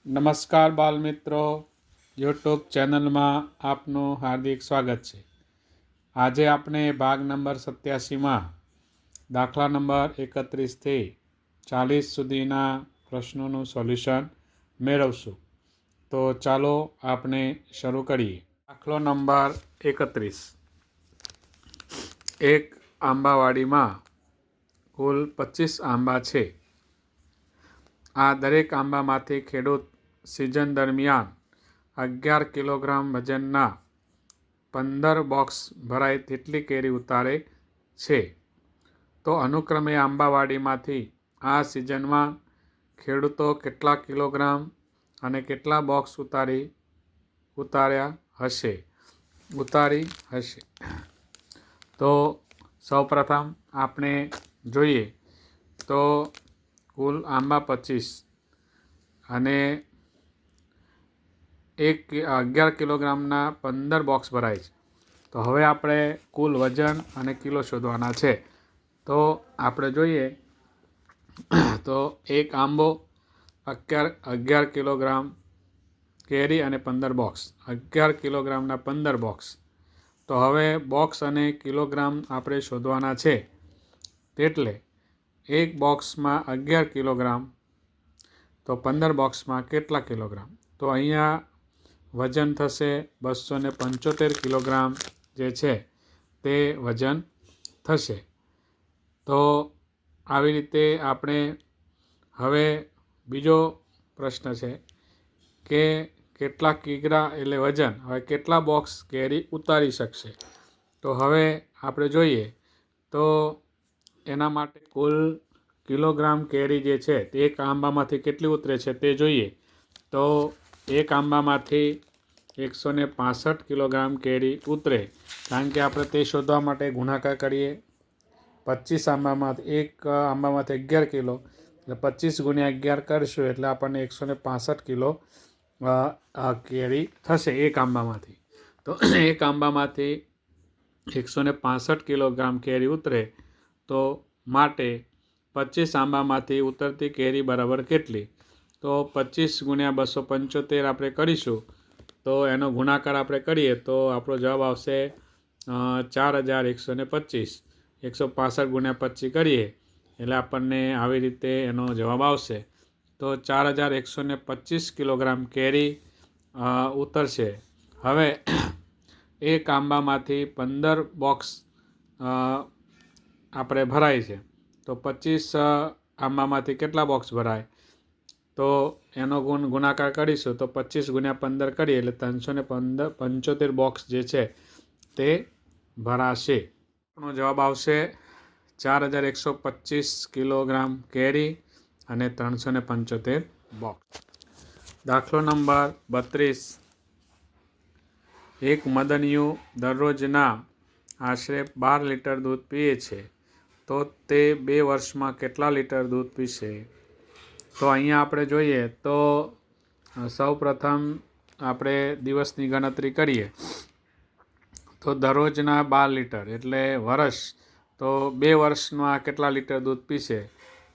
નમસ્કાર બાલમિત્રો, યુટ્યુબ ચેનલમાં આપનું હાર્દિક સ્વાગત છે. આજે આપણે ભાગ નંબર 87માં દાખલા નંબર 31થી 40 સુધીના પ્રશ્નોનું સોલ્યુશન મેળવશું. તો ચાલો આપણે શરૂ કરીએ. દાખલો નંબર 31. એક આંબાવાડીમાં કુલ 25 આંબા છે. આ દરેક આંબામાંથી ખેડૂત સિઝન દરમિયાન 11 કિલોગ્રામ વજનના 15 બોક્સ ભરાય તેટલી કેરી ઉતારે છે. તો અનુક્રમે આંબાવાડીમાંથી આ સિઝનમાં ખેડૂતો કેટલા કિલોગ્રામ અને કેટલા બોક્સ ઉતારી હશે. તો સૌપ્રથમ આપણે જોઈએ તો કુલ આંબા 25 અને 11 કિલોગ્રામના 15 બોક્સ ભરાય છે. તો હવે આપણે કુલ વજન અને કિલો શોધવાના છે. તો આપણે જોઈએ તો એક આંબો 11 કિલોગ્રામ કેરી અને 15 બોક્સ, 11 કિલોગ્રામના 15 બોક્સ. તો હવે બોક્સ અને કિલોગ્રામ આપણે શોધવાના છે. એટલે એક બોક્સમાં 11 કિલોગ્રામ, તો 15 બોક્સમાં કેટલા કિલોગ્રામ? તો અહીંયા વજન થશે 275 કિલોગ્રામ જે છે તે વજન થશે. તો આવી રીતે આપણે હવે બીજો પ્રશ્ન છે કે કેટલા કિગ્રા એટલે વજન, હવે કેટલા બોક્સ કેરી ઉતારી શકશે. તો હવે આપણે જોઈએ તો એના માટે કુલ કિલોગ્રામ કેરી જે છે તે એક આંબામાંથી કેટલી ઉતરે છે તે જોઈએ. તો એક આંબામાંથી 165 કિલોગ્રામ કેરી ઉતરે, કારણ કે આપણે તે શોધવા માટે ગુણાકાર કરીએ. 25 આંબામાંથી એક આંબામાંથી 11 કિલો, એટલે 25 ગુણ્યા 11 કરીશું એટલે આપણને 165 કિલો કેરી થશે એક આંબામાંથી. તો એક આંબામાંથી 165 કિલોગ્રામ કેરી ઉતરે, તો માટે 25 આંબામાંથી ઉતરતી કેરી બરાબર કેટલી? તો 25 ગુણ્યા 275 આપણે કરીશું. તો એનો ગુણાકાર આપણે કરીએ તો આપણો જવાબ આવશે 4125. 165 ગુણ્યા 25 કરીએ એટલે આપણને આવી રીતે એનો જવાબ આવશે. તો 4125 કિલોગ્રામ કેરી ઉતરશે. હવે એક આંબામાંથી 15 બોક્સ આપણે ભરાય છે. તો 25 આંબામાંથી કેટલા બોક્સ ભરાય? તો એનો ગુણાકાર કરીશું તો 25 ગુણ્યા 15 કરીએ એટલે 375 બોક્સ જે છે તે ભરાશે. આપણો જવાબ આવશે 4125 કિલોગ્રામ કેરી અને 375 બોક્સ. દાખલો નંબર 32. એક મદનિયું દરરોજના આશરે 12 લીટર દૂધ પીએ છે. તો તે 2 વર્ષમાં કેટલા લીટર દૂધ પીશે? તો અહીંયા આપણે જોઈએ તો સૌ પ્રથમ આપણે દિવસની ગણતરી કરીએ. તો દરરોજના 12 લીટર એટલે વર્ષ, તો 2 વર્ષમાં કેટલા લીટર દૂધ પીશે?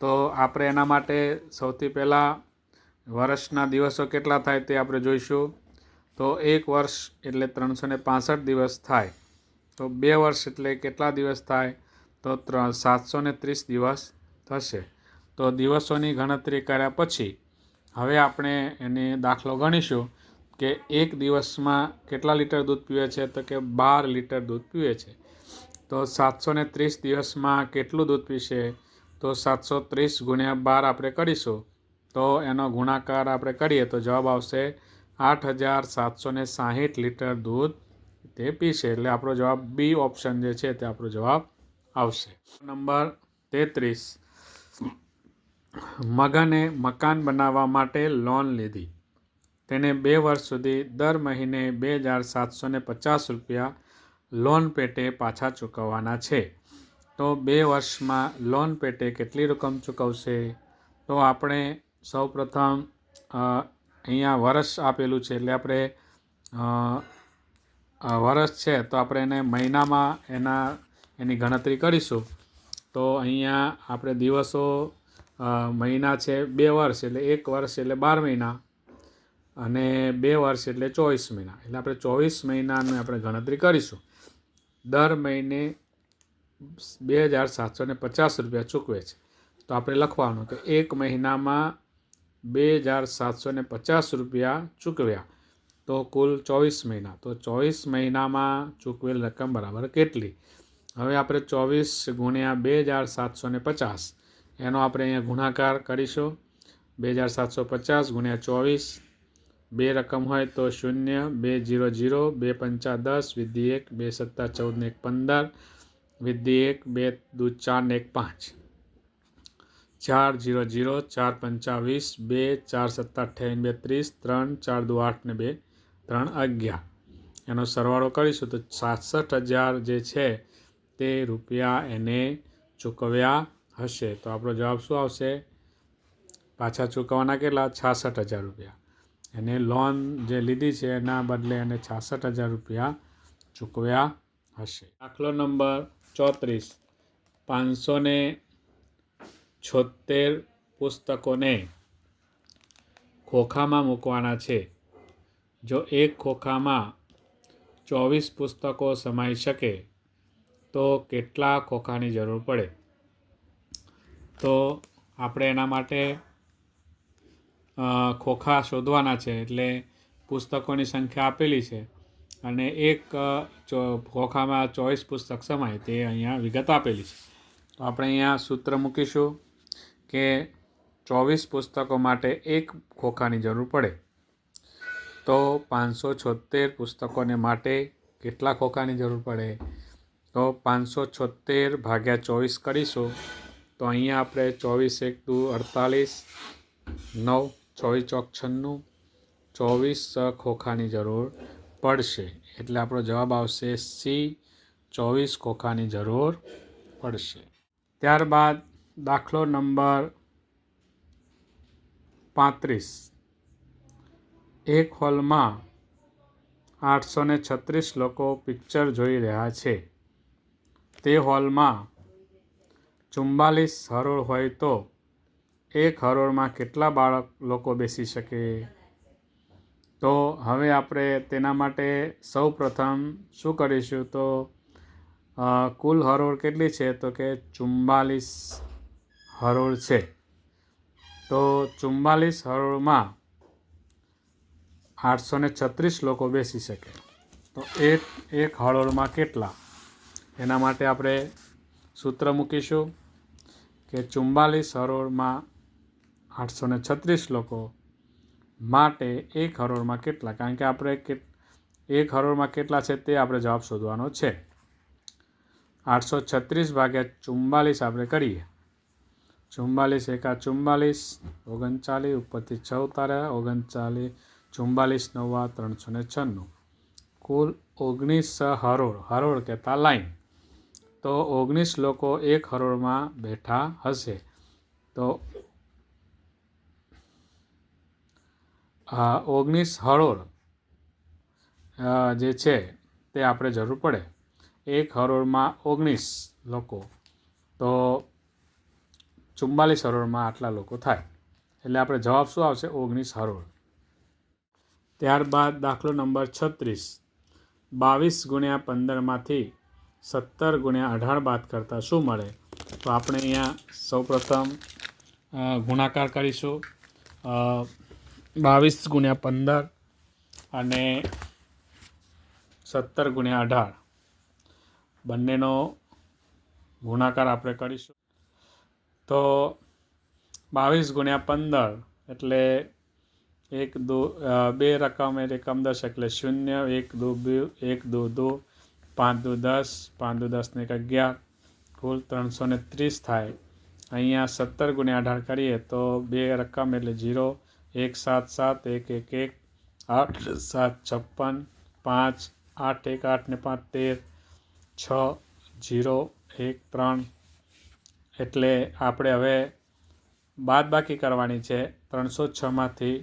તો આપણે એના માટે સૌથી પહેલાં વર્ષના દિવસો કેટલા થાય તે આપણે જોઈશું. તો એક વર્ષ એટલે 365 દિવસ થાય. તો 2 વર્ષ એટલે કેટલા દિવસ થાય? તો 730 દિવસ થશે. તો દિવસોની ગણતરી કર્યા પછી હવે આપણે એને દાખલો ગણીશું કે એક દિવસમાં કેટલા લીટર દૂધ પીવે છે? તો કે 12 લીટર દૂધ પીવે છે. તો 730 દિવસમાં કેટલું દૂધ પીશે? તો 730 ગુણ્યા 12 આપણે કરીશું. તો એનો ગુણાકાર આપણે કરીએ તો જવાબ આવશે 8760 લીટર દૂધ તે પીશે. એટલે આપણો જવાબ બી ઓપ્શન જે છે તે આપણો જવાબ આવશે. નંબર 33. મગને મકાન બનાવવા માટે લોન લીધી. તેને 2 વર્ષ સુધી દર મહિને 2750 રૂપિયા લોન પેટે પાછા ચૂકવવાના છે. તો 2 વર્ષમાં લોન પેટે કેટલી રકમ ચૂકવશે? તો આપણે સૌ પ્રથમ અહીંયા વર્ષ આપેલું છે એટલે આપણે વર્ષ છે તો આપણે એને મહિનામાં એની ગણતરી કરીશું. તો અહીંયા આપણે દિવસો મહિના છે 2 વર્ષ એટલે 1 વર્ષ એટલે 12 મહિના. અને 2 વર્ષ એટલે 24 મહિના. એટલે આપણે 24 મહિનાની આપણે ગણતરી કરીશું. દર મહિને 2,750 રૂપિયા ચૂકવે છે. તો આપણે લખવાનું કે એક મહિનામાં 2,750 રૂપિયા ચૂકવ્યા તો કુલ 24 મહિના. તો 24 મહિનામાં ચૂકવેલ રકમ બરાબર કેટલી? હવે આપણે 24 ગુણ્યા 2,750 એનો આપણે અહીંયા ગુણાકાર કરીશું. 2,750 ગુણ્યા 24, 2 રકમ હોય તો 0, 2 0 0, 2 પંચા 10, વિધિ 1, 2 સત્તા 14 ને 1 15, વિધિ 1, 2 દૂ 4 ને 1 5, 4 0 0, 4 પંચા 20, 2 4 સત્તા 28 30, 3 4 દૂ 8 ને 2 3 11. એનો સરવાળો કરીશું તો 67,000 જે છે તે રૂપિયા એને ચૂકવ્યા હશે. તો આપણો જવાબ શું આવશે? પાછા ચૂકવવાના કેટલા? 66,000 રૂપિયા. એને લોન જે લીધી છે એના બદલે એને 66,000 રૂપિયા ચૂકવ્યા હશે. દાખલો નંબર 34. 576 પુસ્તકોને ખોખામાં મૂકવાના છે. જો એક ખોખામાં 24 પુસ્તકો સમાઈ શકે તો કેટલા ખોખાની જરૂર પડે? તો આપણે એના માટે ખોખા શોધવાના છે. એટલે પુસ્તકોની સંખ્યા આપેલી છે અને એક ખોખામાં 24 પુસ્તક સમાય તે અહીંયા વિગત આપેલી છે. તો આપણે અહીંયા સૂત્ર મૂકીશું કે 24 પુસ્તકો માટે એક ખોખાની જરૂર પડે. તો 576 પુસ્તકોને માટે કેટલા ખોખાની જરૂર પડે? તો 576 ભાગ્યા 24 કરીશું તો અહીંયા આપણે 24 1 દૂ 48, 9 24 ચોક 96, 24 ખોખાની જરૂર પડશે. એટલે આપણો જવાબ આવશે સી, 24 ખોખાની જરૂર પડશે. ત્યારબાદ દાખલો નંબર 35. એક હોલમાં 836 લોકો પિક્ચર જોઈ રહ્યા છે. તે હોલમાં 44 હરોળ હોય તો એક હરોળમાં કેટલા લોકો બેસી શકે? તો હવે આપણે તેના માટે સૌ પ્રથમ શું કરીશું? તો કુલ હરોળ કેટલી છે? તો કે 44 હરોળ છે. તો 44 હરોળમાં 836 લોકો બેસી શકે. તો એક હરોળમાં કેટલા? એના માટે આપણે સૂત્ર મૂકીશું કે 44 હરોળમાં 836 લોકો માટે એક હરોળમાં કેટલા? કારણ કે આપણે એક હરોળમાં કેટલા છે તે આપણે જવાબ શોધવાનો છે. 836 ભાગ્યા 44 આપણે કરીએ. 44 એકા 44, 39 ઉપરથી 6 ઉતાર્યા 39, 44 9 396. કુલ 19 હરોળ કહેતા લાઈન. તો 19 લોકો એક હરોળમાં બેઠા હશે. તો 19 હરોળ જે છે તે આપણે જરૂર પડે. એક હરોળમાં 19 લોકો તો 44 હરોળમાં આટલા લોકો થાય. એટલે આપણે જવાબ શું આવશે? 19 હરોળ. ત્યારબાદ દાખલો નંબર 36. 22 ગુણ્યા 15માંથી 17 ગુણ્યા 18 બાદ કરતાં શું મળે? તો આપણે અહીંયા સૌપ્રથમ ગુણાકાર કરીશું. 22 ગુણ્યા 15 અને 17 ગુણ્યા 18 બંનેનો ગુણાકાર આપણે કરીશું. તો 22 ગુણ્યા 15 એટલે 2 રકમ એકમ 10 એટલે 0, 1 2 1 2 2, 5 2 10, 5 2 10 ને 11, કુલ 330 થાય. અહીંયા 17 ગુણ્યા 18 કરીએ તો 2 રકમ એટલે 0, 1 7 7, 1 1 1, 8 7 56, 5 8 1 8 ને 5 13, 6 0 1 3. એટલે આપણે હવે બાદબાકી કરવાની છે. 330માંથી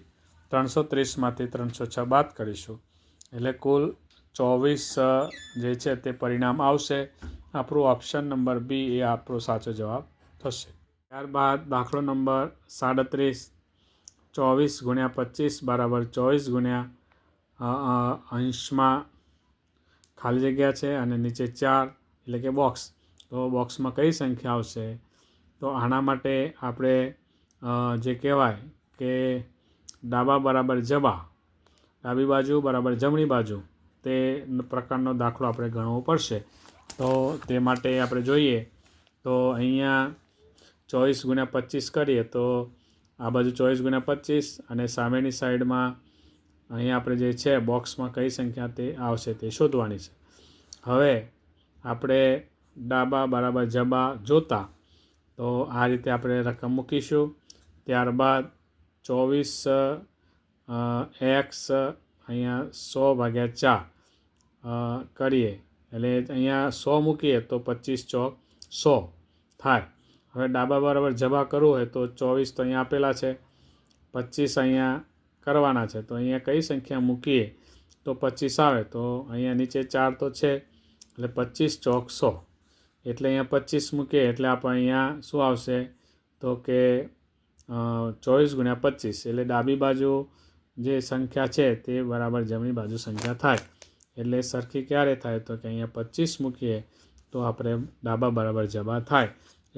306 બાદ કરીશું એટલે કુલ 24 જે છે તે પરિણામ આવશે. આપણું ઓપ્શન નંબર બી એ આપણો સાચો જવાબ થશે. ત્યારબાદ દાખલો નંબર 37. 24 ગુણ્યા 25 બરાબર 24 ગુણ્યા અંશમાં ખાલી જગ્યા છે અને નીચે 4 એટલે કે બોક્સ. તો બોક્સમાં કઈ સંખ્યા આવશે? તો આના માટે આપણે જે કહેવાય કે ડાબા બરાબર જબા, ડાબી બાજુ બરાબર જમણી બાજુ, તે પ્રકારનો દાખલો આપણે ગણવો પડશે. તો તે માટે આપણે જોઈએ તો અહીંયા 24 ગુણ્યા 25 કરીએ તો આ બાજુ 24 ગુણ્યા 25 અને સામેની સાઈડમાં અહીંયા આપણે જે છે બોક્સમાં કઈ સંખ્યા તે આવશે તે શોધવાની છે. હવે આપણે ડાબા બરાબર જબા જોતા તો આ રીતે આપણે રકમ મૂકીશું. ત્યારબાદ 24x અહીંયા 100/4 કરીએ એટલે અહીંયા 100 મૂકીએ તો 25 ચોક 100 થાય. હવે ડાબા બરાબર જબા કરવું હોય તો 24 તો અહીંયા આપેલા છે, 25 અહીંયા કરવાના છે. તો અહીંયા કઈ સંખ્યા મૂકીએ તો 25 આવે? તો અહીંયા નીચે 4 તો છે એટલે 25 ચોક 100 એટલે અહીંયા 25 મૂકીએ એટલે આપણે અહીંયા શું આવશે તો કે 24 ગુણ્યા 25 એટલે ડાબી બાજુ જે સંખ્યા છે તે બરાબર જમણી બાજુ સંખ્યા થાય. એટલે સરખી ક્યારે થાય? તો કે અહીંયા 25 મૂકીએ તો આપણે ડાબા બરાબર જબા થાય.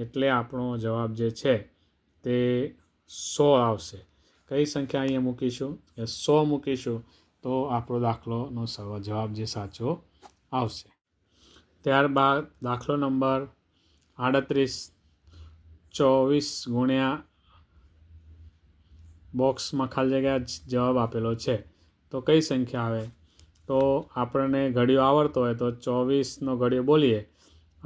એટલે આપણો જવાબ જે છે તે 100 આવશે. કઈ સંખ્યા અહીંયા મૂકીશું? એ 100 મૂકીશું તો આપણો દાખલોનો જવાબ જે સાચો આવશે. ત્યારબાદ દાખલો નંબર 38, 24 ગુણ્યા બોક્સમાં ખાલી જગ્યા જવાબ આપેલો છે. તો કઈ સંખ્યા આવે? તો આપણને ઘડિયો આવડતો હોય તો 24નો ઘડિયો બોલીએ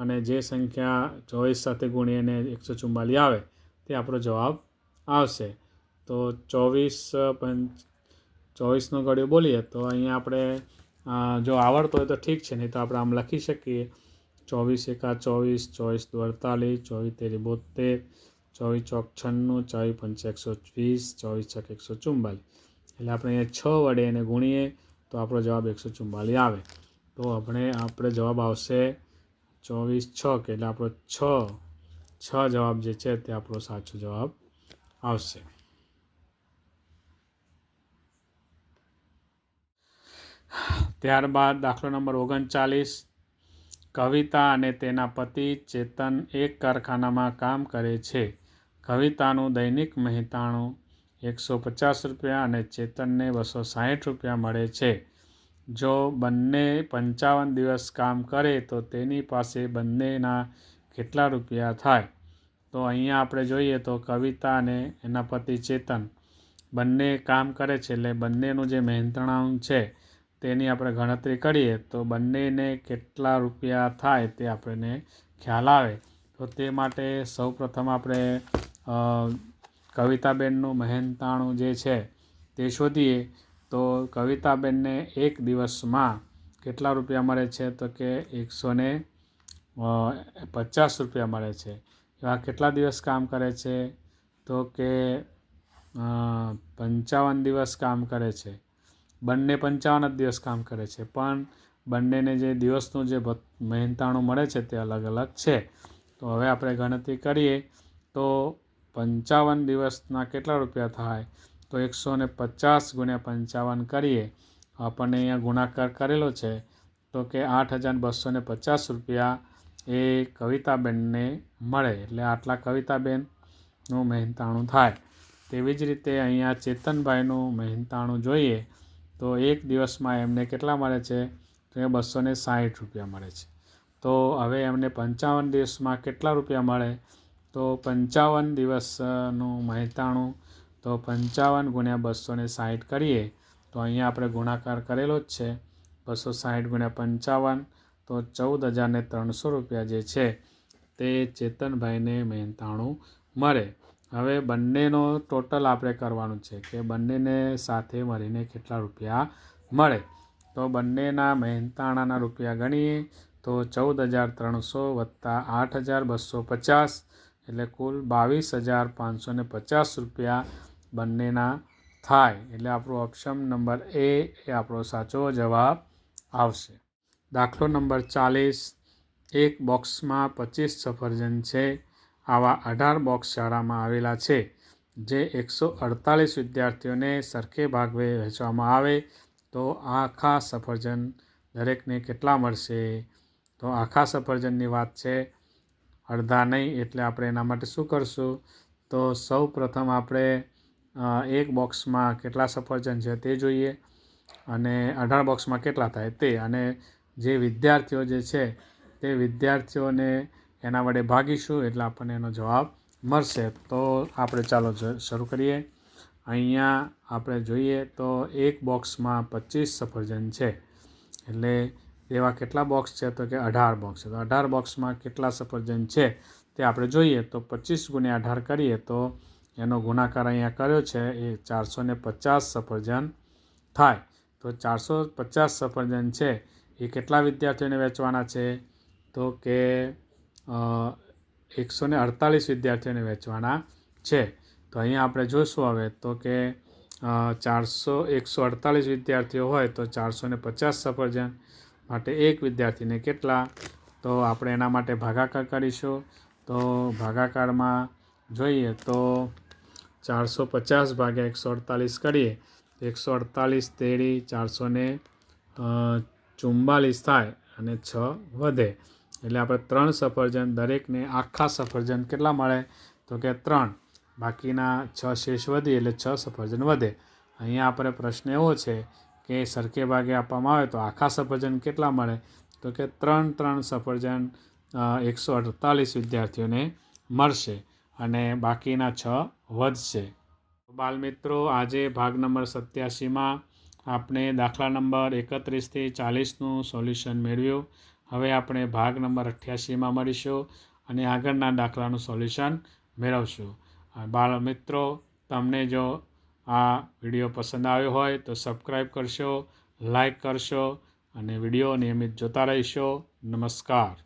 અને જે સંખ્યા 24 સાથે ગુણીને 144 આવે તે આપણો જવાબ આવશે. તો 24નો ઘડિયો બોલીએ તો અહીંયા આપણે જો આવડતો હોય તો ઠીક છે, નહીં તો આપણે આમ લખી શકીએ 24 એકા 24, 24 દુ 48, 24 તેરી 72, 24 ચોક 96, 24 પંચા 120, 24 છક 144. એટલે આપણે અહીંયા 6 વડે એને ગુણીએ તો આપણો જવાબ 144 આવે. તો આપણે જવાબ આવશે 24 છક એટલે આપણો 6 જવાબ જે છે તે આપણો સાચો જવાબ આવશે. ત્યારબાદ દાખલો નંબર 39, કવિતા અને તેના પતિ ચેતન એક કારખાનામાં કામ કરે છે. કવિતાનું દૈનિક મહેનતાણું 150 રૂપિયા અને ચેતનને 260 રૂપિયા મળે છે. જો બંને 55 દિવસ કામ કરે તો તેની પાસે બંનેના કેટલા રૂપિયા થાય? તો અહીંયા આપણે જોઈએ તો કવિતા અને એના પતિ ચેતન બંને કામ કરે છે એટલે બંનેનું જે મહેનતાણું છે તેની આપણે ગણતરી કરીએ તો બંનેને કેટલા રૂપિયા થાય તે આપણને ખ્યાલ આવે. તો તે માટે સૌપ્રથમ આપણે કવિતાબેનનું મહેનતાણું જે છે તે શોધીએ. તો કવિતાબેનને એક દિવસમાં કેટલા રૂપિયા મળે છે? તો કે 150 રૂપિયા મળે છે. એવા કેટલા દિવસ કામ કરે છે? તો કે 55 દિવસ કામ કરે છે. બંને 55 જ દિવસ કામ કરે છે, પણ બંનેને જે દિવસનું જે મહેનતાણું મળે છે તે અલગ અલગ છે. તો હવે આપણે ગણતરી કરીએ તો 55 દિવસના કેટલા રૂપિયા થાય? તો 150 ગુણ્યા 55 કરીએ. આપણને અહીંયા ગુણાકાર કરેલો છે તો કે 8250 રૂપિયા એ કવિતાબેનને મળે. એટલે આટલા કવિતાબેનનું મહેનતાણું થાય. તેવી જ રીતે અહીંયા ચેતનભાઈનું મહેનતાણું જોઈએ તો એક દિવસમાં એમને કેટલા મળે છે? તો એ 260 રૂપિયા મળે છે. તો હવે એમને 55 દિવસમાં કેટલા રૂપિયા મળે? તો 55 દિવસનું મહેનતાણું તો 55 ગુણ્યા 260 કરીએ તો અહીંયા આપણે ગુણાકાર કરેલો જ છે. 260 ગુણ્યા 55 તો 14,300 રૂપિયા જે છે તે ચેતનભાઈને મહેનતાણું મળે. હવે બંનેનો ટોટલ આપણે કરવાનું છે કે બંનેને સાથે મળીને કેટલા રૂપિયા મળે. તો બંનેના મહેનતાણાના રૂપિયા ગણીએ તો 14,300 વત્તા 8,250 એટલે કુલ 22,550 રૂપિયા બંનેના થાય. એટલે આપણો ઓપ્શન નંબર એ આપણો સાચો જવાબ આવશે. દાખલો નંબર 40, એક બોક્સમાં 25 સફરજન છે. આવા 18 બોક્સ શાળામાં આવેલા છે. જે 148 વિદ્યાર્થીઓને સરખે ભાગે વહેંચવામાં આવે તો આખા સફરજન દરેકને કેટલા મળશે? તો આખા સફરજનની વાત છે, અડધા નહીં. એટલે આપણે એના માટે શું કરશું? તો સૌ પ્રથમ આપણે એક બોક્સમાં કેટલા સફરજન છે તે જોઈએ અને 18 બોક્સમાં કેટલા થાય તે, અને જે વિદ્યાર્થીઓ જે છે તે વિદ્યાર્થીઓને એના વડે ભાગીશું એટલે આપણને એનો જવાબ મળશે. તો આપણે ચાલો શરૂ કરીએ. અહીંયા આપણે જોઈએ તો એક બોક્સમાં 25 સફરજન છે, એટલે એવા કેટલા બોક્સ છે? તો કે 18 બોક્સ છે. તો 18 બોક્સમાં કેટલા સફરજન છે તે આપણે જોઈએ. તો 25 ગુણ્યા 18 કરીએ તો એનો ગુણાકાર અહીંયા કર્યો છે એ 450 સફરજન થાય. તો 450 સફરજન છે એ કેટલા વિદ્યાર્થીઓને વેચવાના છે? તો કે 148 વિદ્યાર્થીઓને વેચવાના છે. તો અહીંયા આપણે જોઈશું હવે તો કે 148 વિદ્યાર્થીઓ હોય તો 450 સફરજન માટે એક વિદ્યાર્થીને કેટલા? તો આપણે એના માટે ભાગાકાર કરીશું. તો ભાગાકારમાં જોઈએ તો 450 ભાગ્યા 148 કરીએ તો 148 તેરી 444 થાય અને 6 વધે. એટલે આપણે 3 સફરજન દરેકને આખા સફરજન કેટલા મળે? તો કે 3. બાકીના 6 શેષ વધી એટલે 6 સફરજન વધે. અહીંયા આપણે પ્રશ્ન એવો છે કે સરખે ભાગે આપવામાં આવે તો આખા સફરજન કેટલા મળે? તો કે 3 સફરજન 148 વિદ્યાર્થીઓને મળશે અને બાકીના 6 વધશે. બાલમિત્રો, આજે ભાગ નંબર 87માં આપણે દાખલા નંબર 31થી 40નું સોલ્યુશન મેળવ્યું. હવે આપણે ભાગ નંબર 88માં મળીશું અને આગળના દાખલાનું સોલ્યુશન મેળવશું. બાળમિત્રો, તમને જો આ વિડીયો પસંદ આવ્યો હોય તો સબસ્ક્રાઈબ કરશો, લાઈક કરશો અને વિડીયો નિયમિત જોતા રહેશો. નમસ્કાર.